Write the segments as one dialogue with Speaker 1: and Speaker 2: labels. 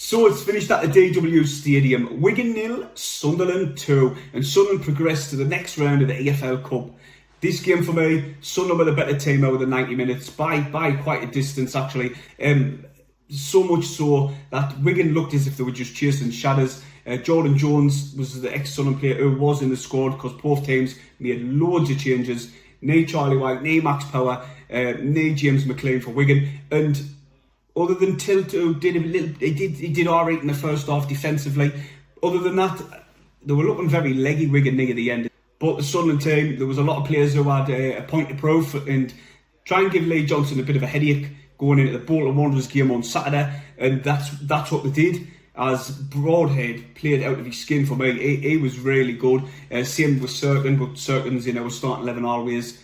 Speaker 1: So it's finished at the DW Stadium. Wigan 0, Sunderland 2, and Sunderland progressed to the next round of the EFL Cup. This game for me, Sunderland were the better team over the 90 minutes by quite a distance actually. So much so that Wigan looked as if they were just chasing shadows. Jordan Jones was the ex-Sunderland player who was in the squad because both teams made loads of changes. No Charlie White, no Max Power, no James McLean for Wigan, and other than Tilt, who did a little, he did alright in the first half defensively. Other than that, they were looking very leggy Wigan near the end. But the Sunderland team, there was a lot of players who had a point to prove and try and give Lee Johnson a bit of a headache going into the Bolton Wanderers game on Saturday, and that's what they did. As Broadhead played out of his skin for me, he was really good. Same with Cirkin, but Cirkin's in our starting 11 always.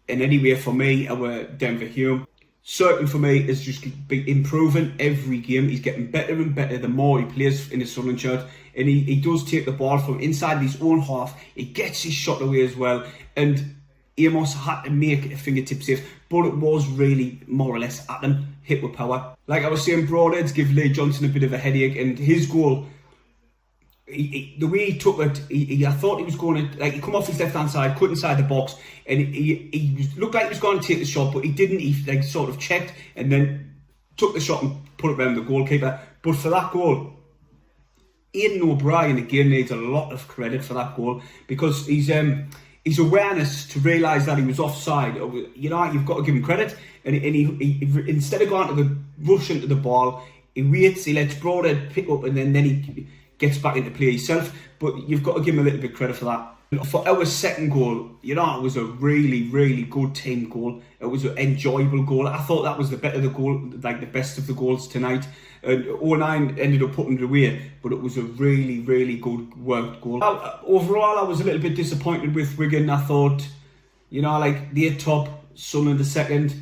Speaker 1: And anyway, for me, our Denver Hume. Cirkin for me is just improving every game. He's getting better and better the more he plays in the Sunderland shirt. And he does take the ball from inside his own half. He gets his shot away as well. And Amos had to make a fingertip save, but it was really more or less at him, hit with power. Like I was saying, Broadheads give Lee Johnson a bit of a headache, and his goal, the way he took it, I thought he was going to, like, he come off his left hand side, cut inside the box, and he looked like he was going to take the shot, but he didn't. He like sort of checked and then took the shot and put it around the goalkeeper. But for that goal, Aidan O'Brien again needs a lot of credit for that goal, because his awareness to realise that he was offside, you know, you've got to give him credit. And he instead of going to the rush into the ball, he waits, he lets Broadhead pick up, and then he gets back into play himself. But you've got to give him a little bit of credit for that. For our second goal, you know, it was a really, really good team goal. It was an enjoyable goal. I thought that was the better the goal, like the best of the goals tonight. And 09 ended up putting it away, but it was a really, really good worked goal. Overall, I was a little bit disappointed with Wigan. I thought, you know, like they're top, Sunderland the second.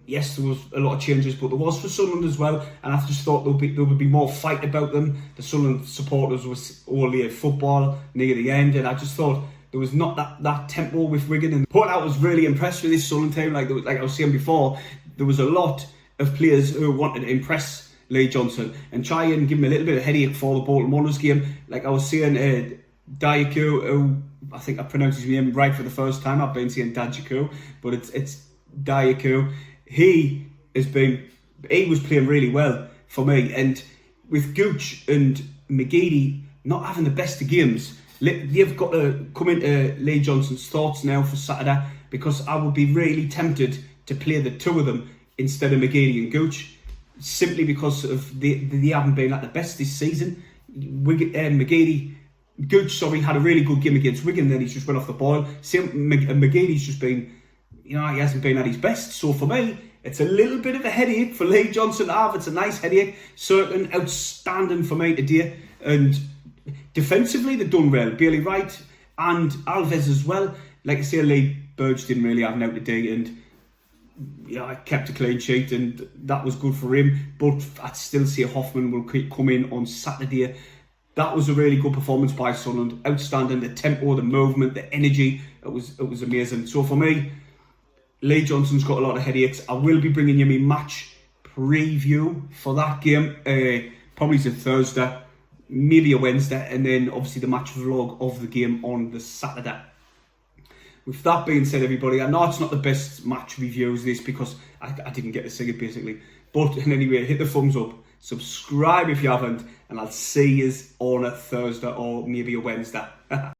Speaker 1: Yes, there was a lot of changes, but there was for Sunderland as well. And I just thought there would be more fight about them. The Sunderland supporters was only a football near the end, and I just thought there was not that tempo with Wigan. But I was really impressed with this Sunderland team. Like I was saying before, there was a lot of players who wanted to impress Lee Johnson and try and give him a little bit of headache for the Bolton Wanderers game. Like I was saying, Dayaku, who I think I pronounced his name right for the first time. I've been saying Dajaku, but it's Dayaku. He was playing really well for me, and with Gooch and McGeady not having the best of games, they've got to come into Lee Johnson's thoughts now for Saturday, because I would be really tempted to play the two of them instead of McGeady and Gooch, simply because of they haven't been at the best this season. Gooch had a really good game against Wigan, then he's just went off the ball. McGeady's just been, you know, he hasn't been at his best. So for me, it's a little bit of a headache for Lee Johnson to have. It's a nice headache. Certain outstanding for me today. And defensively, they've done well. Bailey Wright and Alves as well. Like I say, Lee Burge didn't really have an out today, and yeah, I kept a clean sheet, and that was good for him. But I'd still say Hoffman will come in on Saturday. That was a really good performance by Sunderland. Outstanding. The tempo, the movement, the energy. It was amazing. So for me, Lee Johnson's got a lot of headaches. I will be bringing you my match preview for that game. Probably it's a Thursday, maybe a Wednesday, and then obviously the match vlog of the game on the Saturday. With that being said, everybody, I know it's not the best match reviews this, because I didn't get to see it basically. But anyway, hit the thumbs up, subscribe if you haven't, and I'll see you on a Thursday or maybe a Wednesday.